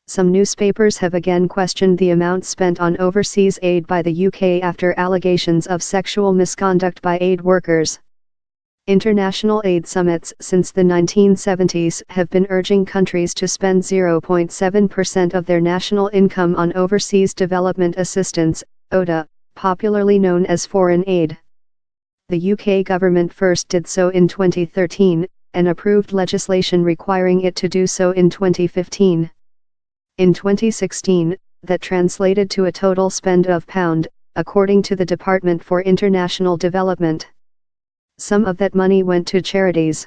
Some newspapers have again questioned the amount spent on overseas aid by the UK after allegations of sexual misconduct by aid workers. International aid summits since the 1970s have been urging countries to spend 0.7% of their national income on overseas development assistance, ODA, popularly known as foreign aid. The UK government first did so in 2013, and approved legislation requiring it to do so in 2015. In 2016, that translated to a total spend of £, according to the Department for International Development. Some of that money went to charities.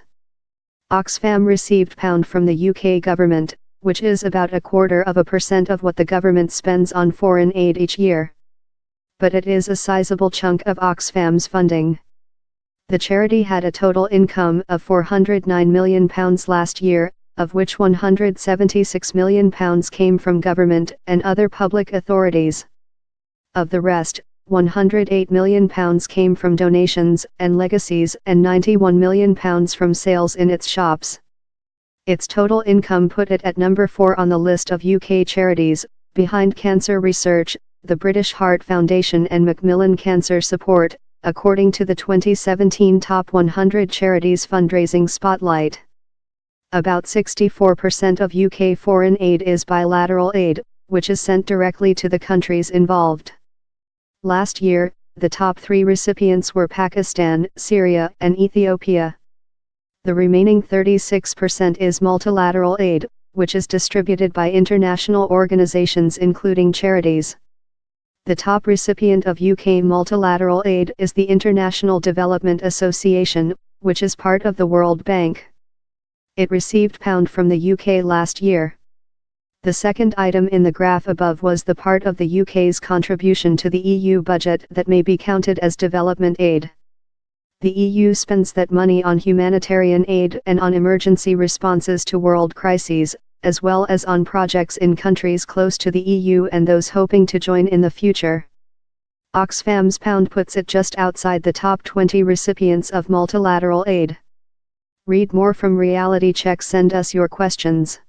Oxfam received £1 from the UK government, which is about 0.25% of what the government spends on foreign aid each year. But it is a sizable chunk of Oxfam's funding. The charity had a total income of £409 million last year, of which £176 million came from government and other public authorities. Of the rest, £108 million came from donations and legacies and £91 million from sales in its shops. Its total income put it at number 4 on the list of UK charities, behind Cancer Research, the British Heart Foundation and Macmillan Cancer Support, according to the 2017 Top 100 Charities Fundraising Spotlight. About 64% of UK foreign aid is bilateral aid, which is sent directly to the countries involved. Last year, the top 3 recipients were Pakistan, Syria, and Ethiopia. The remaining 36% is multilateral aid, which is distributed by international organizations including charities. The top recipient of UK multilateral aid is the International Development Association, which is part of the World Bank. It received £1 from the UK last year. The second item in the graph above was the part of the UK's contribution to the EU budget that may be counted as development aid. The EU spends that money on humanitarian aid and on emergency responses to world crises, as well as on projects in countries close to the EU and those hoping to join in the future. Oxfam's £1 puts it just outside the top 20 recipients of multilateral aid. Read more from Reality Check. Send us your questions.